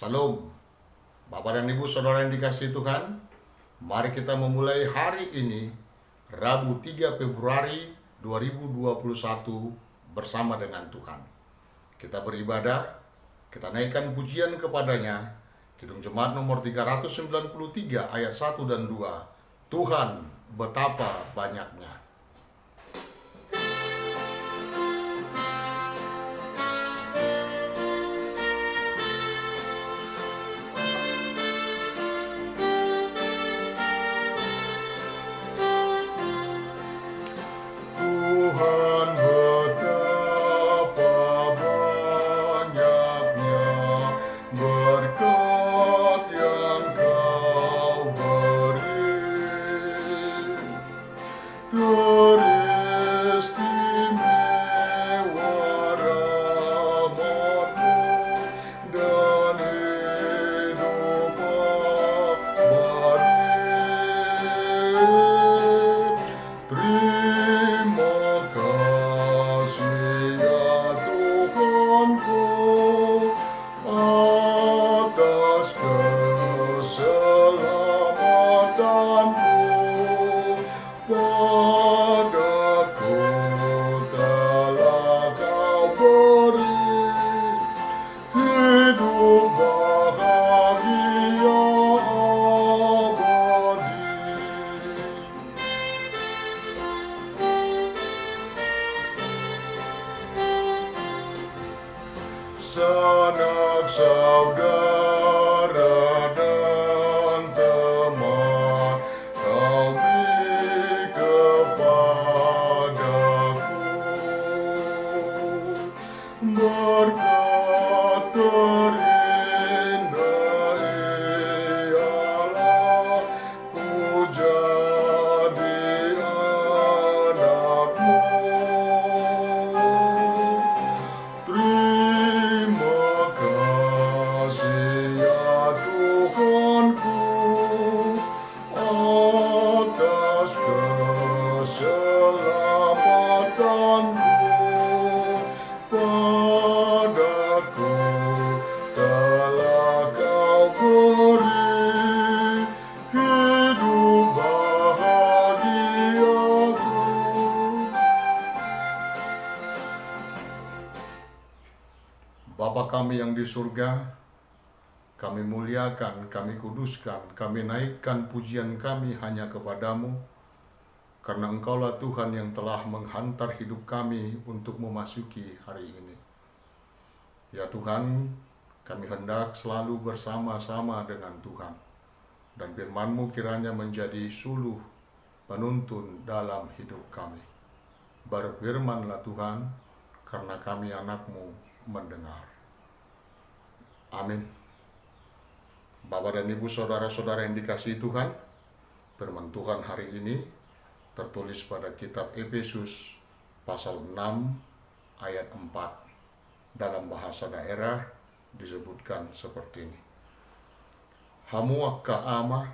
Shalom, Bapak dan Ibu Saudara yang dikasihi Tuhan. Mari kita memulai hari ini, Rabu 3 Februari 2021 bersama dengan Tuhan. Kita beribadah, kita naikkan pujian kepadanya. Kidung Jemaat nomor 393 ayat 1 dan 2. Tuhan betapa banyaknya. Tuhan betapa banyaknya berkat yang Kau beri. Teristimewa rahmat-Mu dan hidup abadi. Terima kasih ya Tuhanku atas keselamatan-Mu padaku telah Kau beri hidup bahagia abadi. Sanak saudara dan teman Kau beri kepadaku, berkat terindah ialah ku jadi anak-Mu. Terima kasih ya Tuhanku atas keselamatan-Mu padaku telah Kau beri hidup bahagiaku. Bapa kami yang di surga, kami muliakan, kami kuduskan, kami naikkan pujian kami hanya kepadamu, karena Engkaulah Tuhan yang telah menghantar hidup kami untuk memasuki hari ini. Ya Tuhan, kami hendak selalu bersama-sama dengan Tuhan, dan firman-Mu kiranya menjadi suluh penuntun dalam hidup kami. Berfirmanlah Tuhan, karena kami anak-Mu mendengar. Amin. Bapak dan Ibu saudara-saudara yang dikasihi Tuhan, firman Tuhan hari ini tertulis pada kitab Efesus pasal 6 ayat 4. Dalam bahasa daerah disebutkan seperti ini. Hamu akka ama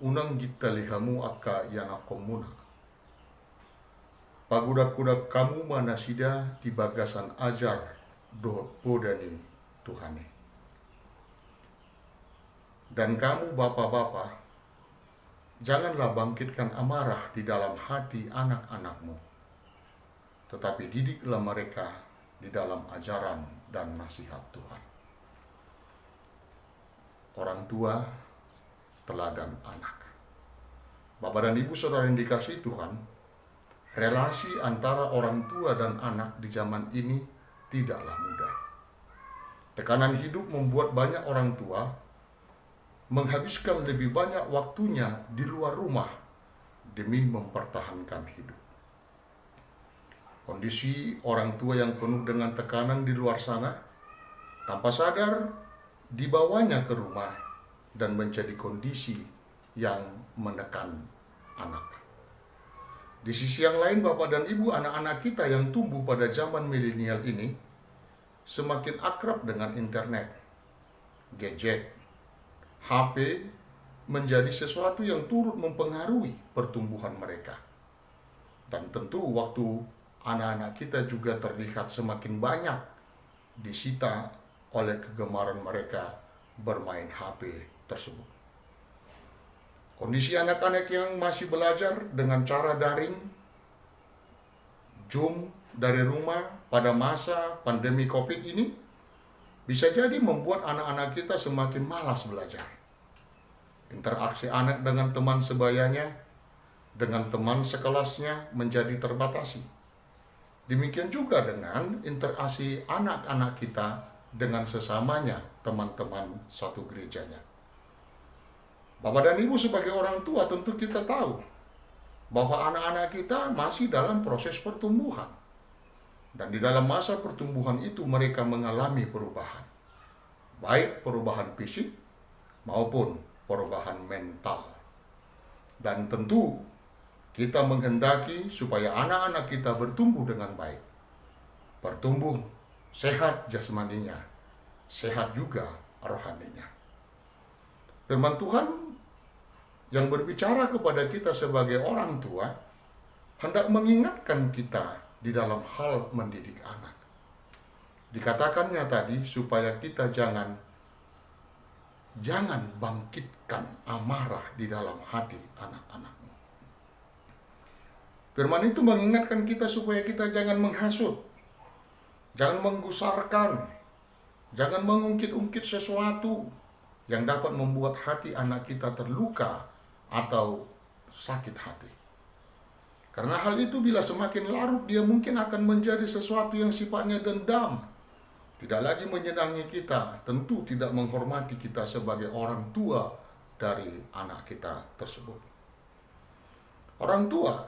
unang gitali hamu akka yanakomuna. Pagudak-gudak kamu manasida di bagasan ajar do podani Tuhane. Dan kamu bapak-bapak, janganlah bangkitkan amarah di dalam hati anak-anak-Mu, tetapi didiklah mereka di dalam ajaran dan nasihat Tuhan. Orang tua, teladan anak. Bapak dan Ibu saudara yang dikasihi Tuhan, relasi antara orang tua dan anak di zaman ini tidaklah mudah. Tekanan hidup membuat banyak orang tua menghabiskan lebih banyak waktunya di luar rumah demi mempertahankan hidup. Kondisi orang tua yang penuh dengan tekanan di luar sana, tanpa sadar dibawanya ke rumah dan menjadi kondisi yang menekan anak. Di sisi yang lain, Bapak dan Ibu, anak-anak kita yang tumbuh pada zaman milenial ini semakin akrab dengan internet, gadget, HP menjadi sesuatu yang turut mempengaruhi pertumbuhan mereka. Dan tentu waktu anak-anak kita juga terlihat semakin banyak disita oleh kegemaran mereka bermain HP tersebut. Kondisi anak-anak yang masih belajar dengan cara daring, Zoom dari rumah pada masa pandemi COVID ini bisa jadi membuat anak-anak kita semakin malas belajar. Interaksi anak dengan teman sebayanya, dengan teman sekelasnya menjadi terbatasi. Demikian juga dengan interaksi anak-anak kita dengan sesamanya teman-teman satu gerejanya. Bapak dan Ibu sebagai orang tua tentu kita tahu bahwa anak-anak kita masih dalam proses pertumbuhan. Dan di dalam masa pertumbuhan itu mereka mengalami perubahan. Baik perubahan fisik maupun perubahan mental. Dan tentu kita menghendaki supaya anak-anak kita bertumbuh dengan baik. Bertumbuh sehat jasmaninya, sehat juga rohaninya. Firman Tuhan yang berbicara kepada kita sebagai orang tua hendak mengingatkan kita di dalam hal mendidik anak. Dikatakannya tadi supaya kita jangan bangkitkan amarah di dalam hati anak-anakmu. Firman itu mengingatkan kita supaya kita jangan menghasut, jangan menggusarkan, jangan mengungkit-ungkit sesuatu yang dapat membuat hati anak kita terluka atau sakit hati. Karena hal itu bila semakin larut, dia mungkin akan menjadi sesuatu yang sifatnya dendam, tidak lagi menyenangi kita, tentu tidak menghormati kita sebagai orang tua dari anak kita tersebut. Orang tua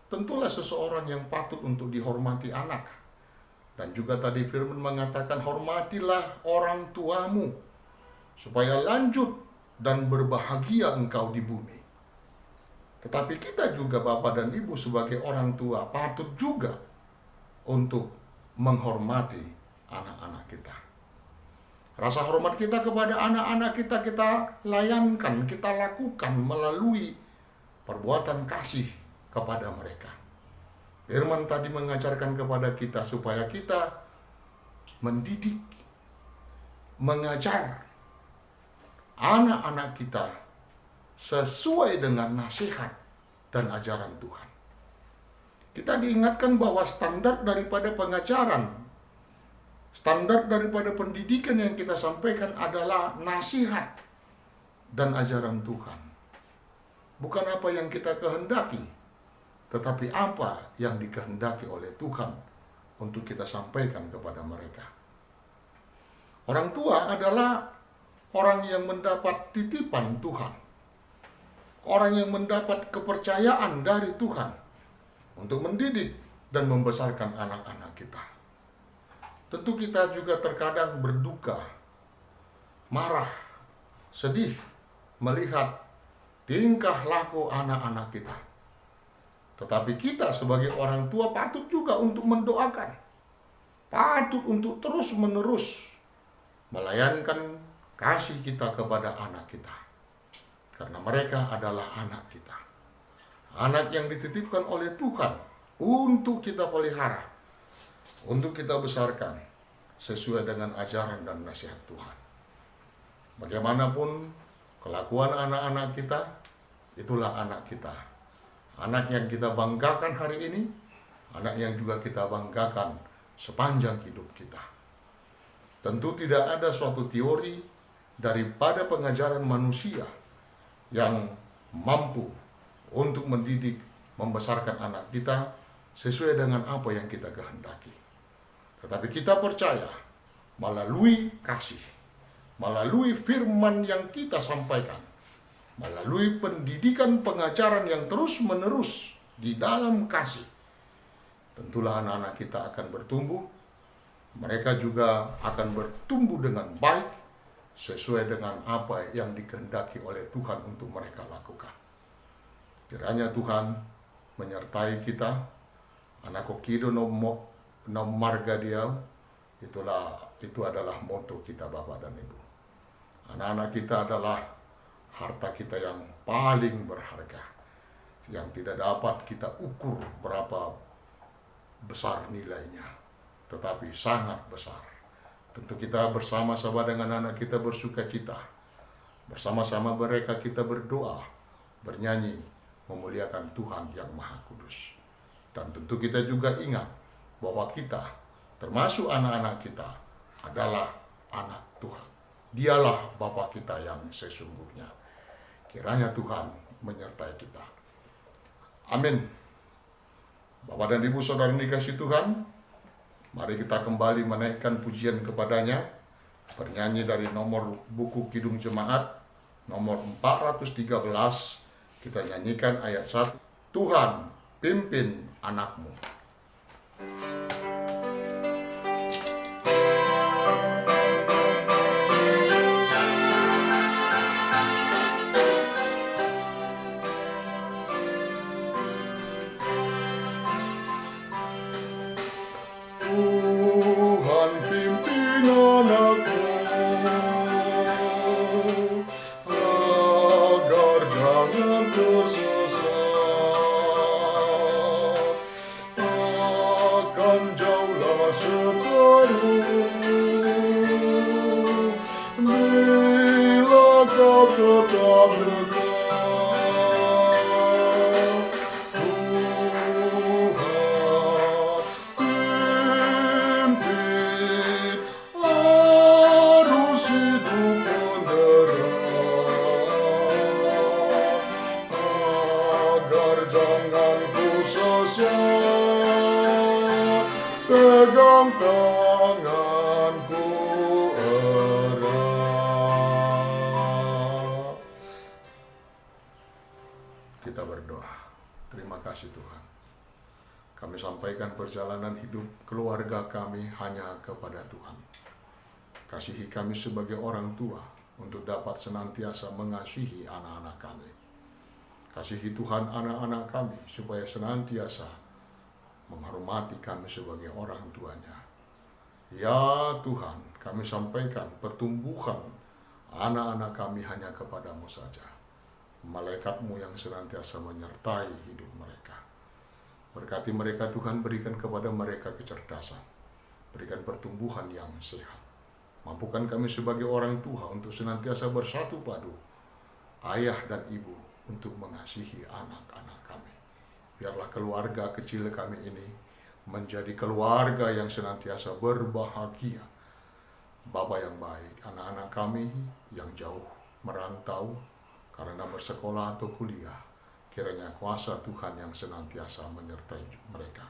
tentulah seseorang yang patut untuk dihormati anak. Dan juga tadi firman mengatakan, hormatilah orang tuamu supaya lanjut dan berbahagia engkau di bumi. Tetapi kita juga Bapak dan Ibu sebagai orang tua patut juga untuk menghormati anak-anak kita. Rasa hormat kita kepada anak-anak kita layankan, kita lakukan melalui perbuatan kasih kepada mereka. Firman tadi mengajarkan kepada kita supaya kita mendidik, mengajar anak-anak kita sesuai dengan nasihat dan ajaran Tuhan. Kita diingatkan bahwa standar daripada pengajaran, standar daripada pendidikan yang kita sampaikan adalah nasihat dan ajaran Tuhan. Bukan apa yang kita kehendaki, tetapi apa yang dikehendaki oleh Tuhan untuk kita sampaikan kepada mereka. Orang tua adalah orang yang mendapat titipan Tuhan, orang yang mendapat kepercayaan dari Tuhan untuk mendidik dan membesarkan anak-anak kita. Tentu kita juga terkadang berduka, marah, sedih melihat tingkah laku anak-anak kita. Tetapi kita sebagai orang tua patut juga untuk mendoakan, patut untuk terus-menerus melayankan kasih kita kepada anak kita. Karena mereka adalah anak kita. Anak yang dititipkan oleh Tuhan untuk kita pelihara, untuk kita besarkan sesuai dengan ajaran dan nasihat Tuhan. Bagaimanapun kelakuan anak-anak kita, itulah anak kita. Anak yang kita banggakan hari ini, anak yang juga kita banggakan sepanjang hidup kita. Tentu tidak ada suatu teori daripada pengajaran manusia yang mampu untuk mendidik, membesarkan anak kita sesuai dengan apa yang kita kehendaki. Tetapi kita percaya melalui kasih, melalui firman yang kita sampaikan, melalui pendidikan pengajaran yang terus-menerus di dalam kasih, tentulah anak-anak kita akan bertumbuh. Mereka juga akan bertumbuh dengan baik sesuai dengan apa yang dikehendaki oleh Tuhan untuk mereka lakukan. Kiranya Tuhan menyertai kita. Anak kokido no marga dia, itu adalah moto kita Bapak dan Ibu. Anak-anak kita adalah harta kita yang paling berharga, yang tidak dapat kita ukur berapa besar nilainya, tetapi sangat besar. Tentu kita bersama-sama dengan anak kita bersuka cita. Bersama-sama mereka kita berdoa, bernyanyi, memuliakan Tuhan yang Maha Kudus. Dan tentu kita juga ingat bahwa kita, termasuk anak-anak kita, adalah anak Tuhan. Dialah Bapa kita yang sesungguhnya. Kiranya Tuhan menyertai kita. Amin. Bapak dan Ibu saudara dikasihi Tuhan, mari kita kembali menaikkan pujian kepadanya. Bernyanyi dari nomor buku Kidung Jemaat, nomor 413, kita nyanyikan ayat 1. Tuhan, pimpin anakmu. Tuhan pimpin anakmu, agar jangan tersesat. Akan jauhlah seteru, bila kau tetap dekat. Pegang tanganku erat. Kita berdoa. Terima kasih Tuhan. Kami sampaikan perjalanan hidup keluarga kami hanya kepada Tuhan. Kasihi kami sebagai orang tua untuk dapat senantiasa mengasihi anak-anak kami. Kasihi Tuhan anak-anak kami supaya senantiasa menghormati kami sebagai orang tuanya. Ya Tuhan, kami sampaikan pertumbuhan anak-anak kami hanya kepadamu saja. Malaikat-Mu yang senantiasa menyertai hidup mereka. Berkati mereka Tuhan, berikan kepada mereka kecerdasan. Berikan pertumbuhan yang sehat. Mampukan kami sebagai orang tua untuk senantiasa bersatu padu, ayah dan ibu, untuk mengasihi anak-anak kami. Biarlah keluarga kecil kami ini menjadi keluarga yang senantiasa berbahagia. Bapa yang baik, anak-anak kami yang jauh merantau karena bersekolah atau kuliah, kiranya kuasa Tuhan yang senantiasa menyertai mereka.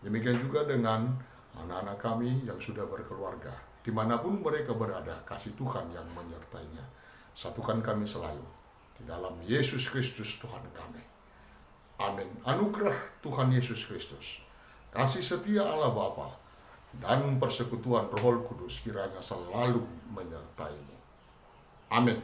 Demikian juga dengan anak-anak kami yang sudah berkeluarga, dimanapun mereka berada, kasih Tuhan yang menyertainya. Satukan kami selalu di dalam Yesus Kristus Tuhan kami. Amin. Anugerah Tuhan Yesus Kristus, kasih setia Allah Bapa, dan persekutuan Roh Kudus kiranya selalu menyertai-Mu. Amin.